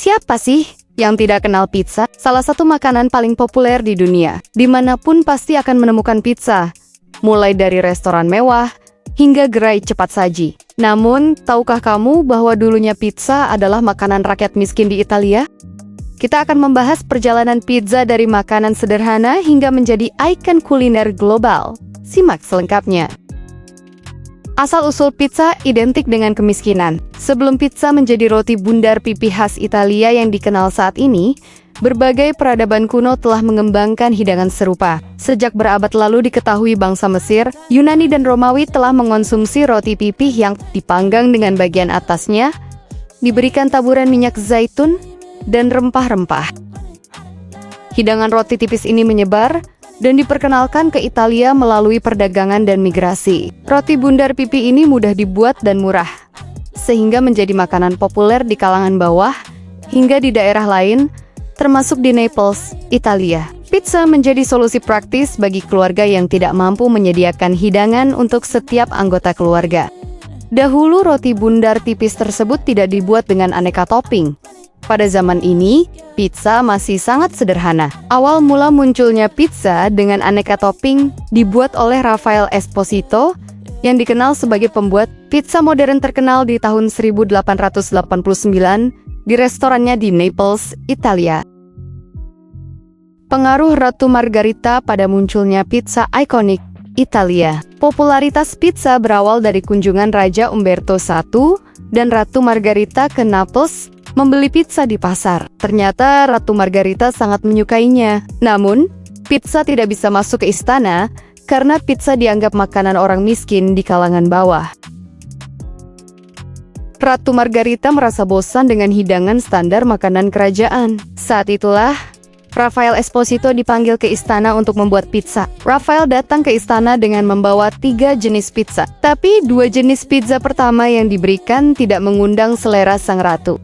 Siapa sih yang tidak kenal pizza? Salah satu makanan paling populer di dunia. Dimanapun pasti akan menemukan pizza. Mulai dari restoran mewah, hingga gerai cepat saji. Namun, tahukah kamu bahwa dulunya pizza adalah makanan rakyat miskin di Italia? Kita akan membahas perjalanan pizza dari makanan sederhana hingga menjadi ikon kuliner global. Simak selengkapnya. Asal-usul pizza identik dengan kemiskinan. Sebelum pizza menjadi roti bundar pipi khas Italia yang dikenal saat ini, berbagai peradaban kuno telah mengembangkan hidangan serupa. Sejak berabad lalu diketahui bangsa Mesir, Yunani dan Romawi telah mengonsumsi roti pipih yang dipanggang dengan bagian atasnya, diberikan taburan minyak zaitun, dan rempah-rempah. Hidangan roti tipis ini menyebar dan diperkenalkan ke Italia melalui perdagangan dan migrasi. Roti bundar pipi ini mudah dibuat dan murah, sehingga menjadi makanan populer di kalangan bawah hingga di daerah lain, termasuk di Naples, Italia. Pizza menjadi solusi praktis bagi keluarga yang tidak mampu menyediakan hidangan untuk setiap anggota keluarga. Dahulu roti bundar tipis tersebut tidak dibuat dengan aneka topping. Pada zaman ini, pizza masih sangat sederhana. Awal mula munculnya pizza dengan aneka topping dibuat oleh Rafael Esposito, yang dikenal sebagai pembuat pizza modern terkenal di tahun 1889 di restorannya di Naples, Italia. Pengaruh Ratu Margherita pada munculnya pizza ikonik Italia. Popularitas pizza berawal dari kunjungan Raja Umberto I dan Ratu Margherita ke Naples membeli pizza di pasar. Ternyata Ratu Margherita sangat menyukainya. Namun, pizza tidak bisa masuk ke istana karena pizza dianggap makanan orang miskin di kalangan bawah. Ratu Margherita merasa bosan dengan hidangan standar makanan kerajaan. Saat itulah, Rafael Esposito dipanggil ke istana untuk membuat pizza. Rafael datang ke istana dengan membawa 3 jenis pizza. Tapi 2 jenis pizza pertama yang diberikan tidak mengundang selera sang ratu.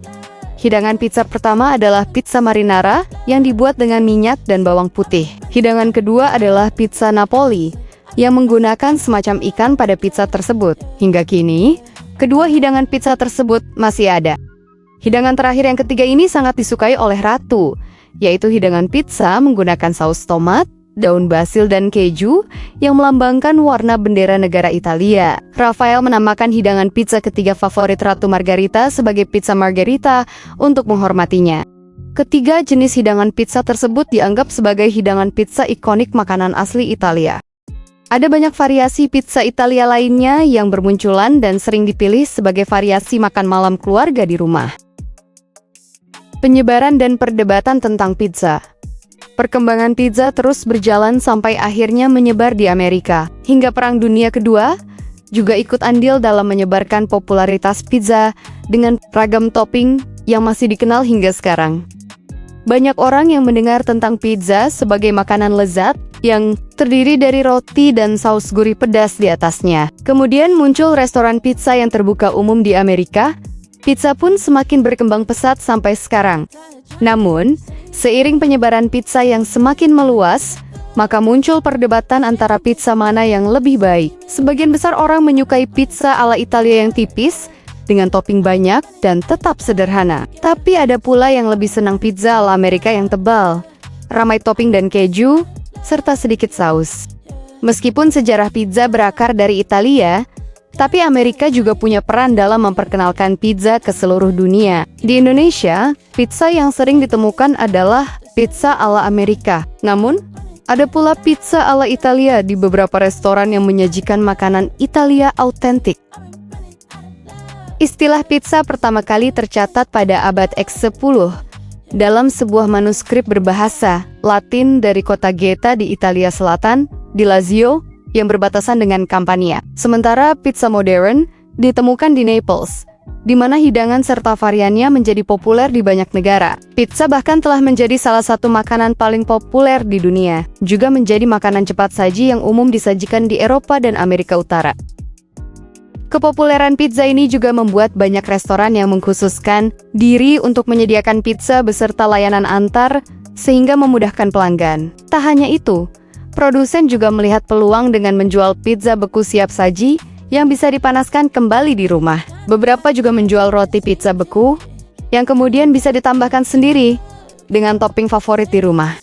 Hidangan pizza pertama adalah pizza marinara yang dibuat dengan minyak dan bawang putih. Hidangan kedua adalah pizza Napoli yang menggunakan semacam ikan pada pizza tersebut. Hingga kini, kedua hidangan pizza tersebut masih ada. Hidangan terakhir yang ketiga ini sangat disukai oleh ratu, yaitu hidangan pizza menggunakan saus tomat, daun basil dan keju yang melambangkan warna bendera negara Italia. Rafael menamakan hidangan pizza ketiga favorit Ratu Margherita sebagai pizza Margherita untuk menghormatinya. Ketiga jenis hidangan pizza tersebut dianggap sebagai hidangan pizza ikonik makanan asli Italia. Ada banyak variasi pizza Italia lainnya yang bermunculan dan sering dipilih sebagai variasi makan malam keluarga di rumah. Penyebaran dan perdebatan tentang pizza. Perkembangan pizza terus berjalan sampai akhirnya menyebar di Amerika. Hingga Perang Dunia Kedua, juga ikut andil dalam menyebarkan popularitas pizza dengan ragam topping yang masih dikenal hingga sekarang. Banyak orang yang mendengar tentang pizza sebagai makanan lezat yang terdiri dari roti dan saus gurih pedas di atasnya. Kemudian muncul restoran pizza yang terbuka umum di Amerika. Pizza pun semakin berkembang pesat sampai sekarang. Namun, seiring penyebaran pizza yang semakin meluas, maka muncul perdebatan antara pizza mana yang lebih baik. Sebagian besar orang menyukai pizza ala Italia yang tipis, dengan topping banyak dan tetap sederhana. Tapi ada pula yang lebih senang pizza ala Amerika yang tebal, ramai topping dan keju, serta sedikit saus. Meskipun sejarah pizza berakar dari Italia, tapi Amerika juga punya peran dalam memperkenalkan pizza ke seluruh dunia. Di Indonesia, pizza yang sering ditemukan adalah pizza ala Amerika. Namun, ada pula pizza ala Italia di beberapa restoran yang menyajikan makanan Italia autentik. Istilah pizza pertama kali tercatat pada abad ke-10 dalam sebuah manuskrip berbahasa Latin dari kota Gaeta di Italia Selatan, di Lazio, yang berbatasan dengan Campania. Sementara pizza modern ditemukan di Naples, di mana hidangan serta variannya menjadi populer di banyak negara. Pizza bahkan telah menjadi salah satu makanan paling populer di dunia, juga menjadi makanan cepat saji yang umum disajikan di Eropa dan Amerika Utara. Kepopuleran pizza ini juga membuat banyak restoran yang mengkhususkan diri untuk menyediakan pizza beserta layanan antar, sehingga memudahkan pelanggan. Tak hanya itu, produsen juga melihat peluang dengan menjual pizza beku siap saji yang bisa dipanaskan kembali di rumah. Beberapa juga menjual roti pizza beku yang kemudian bisa ditambahkan sendiri dengan topping favorit di rumah.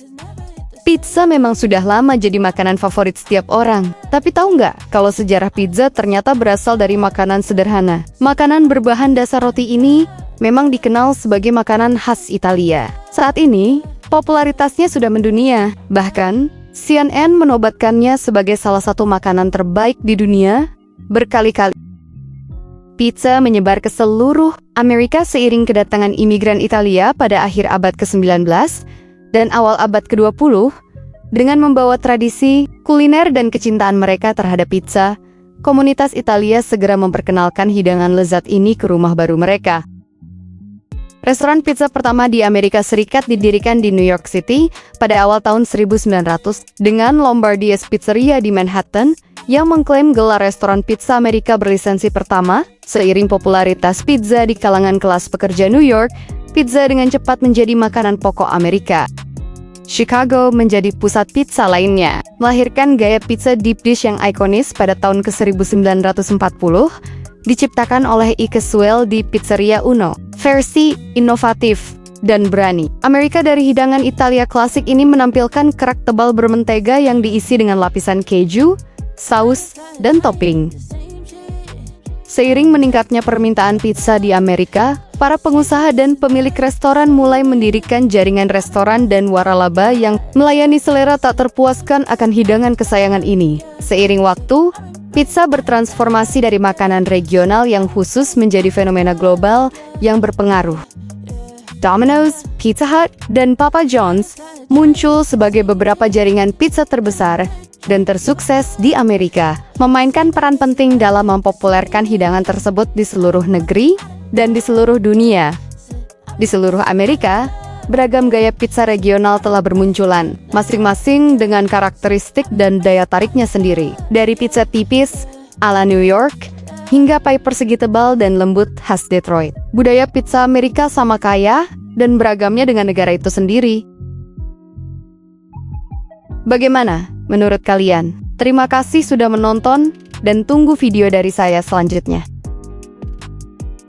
Pizza memang sudah lama jadi makanan favorit setiap orang. Tapi tahu nggak kalau sejarah pizza ternyata berasal dari makanan sederhana. Makanan berbahan dasar roti ini memang dikenal sebagai makanan khas Italia. Saat ini, popularitasnya sudah mendunia. Bahkan, CNN menobatkannya sebagai salah satu makanan terbaik di dunia berkali-kali. Pizza menyebar ke seluruh Amerika seiring kedatangan imigran Italia pada akhir abad ke-19 dan awal abad ke-20. Dengan membawa tradisi, kuliner dan kecintaan mereka terhadap pizza, komunitas Italia segera memperkenalkan hidangan lezat ini ke rumah baru mereka. Restoran pizza pertama di Amerika Serikat didirikan di New York City pada awal tahun 1900 dengan Lombardi's Pizzeria di Manhattan yang mengklaim gelar restoran pizza Amerika berlisensi pertama. Seiring popularitas pizza di kalangan kelas pekerja New York, pizza dengan cepat menjadi makanan pokok Amerika. Chicago menjadi pusat pizza lainnya, melahirkan gaya pizza deep dish yang ikonis pada tahun ke-1940, diciptakan oleh Ike Sewell di Pizzeria Uno. Versi inovatif dan berani. Amerika dari hidangan Italia klasik ini menampilkan kerak tebal bermentega yang diisi dengan lapisan keju, saus, dan topping. Seiring meningkatnya permintaan pizza di Amerika, para pengusaha dan pemilik restoran mulai mendirikan jaringan restoran dan waralaba yang melayani selera tak terpuaskan akan hidangan kesayangan ini. Seiring waktu, pizza bertransformasi dari makanan regional yang khusus menjadi fenomena global yang berpengaruh. Domino's, Pizza Hut, dan Papa John's muncul sebagai beberapa jaringan pizza terbesar dan tersukses di Amerika, memainkan peran penting dalam mempopulerkan hidangan tersebut di seluruh negeri dan di seluruh dunia. Di seluruh Amerika, beragam gaya pizza regional telah bermunculan, masing-masing dengan karakteristik dan daya tariknya sendiri. Dari pizza tipis ala New York, hingga pie persegi tebal dan lembut khas Detroit. Budaya pizza Amerika sama kaya dan beragamnya dengan negara itu sendiri. Bagaimana menurut kalian? Terima kasih sudah menonton dan tunggu video dari saya selanjutnya.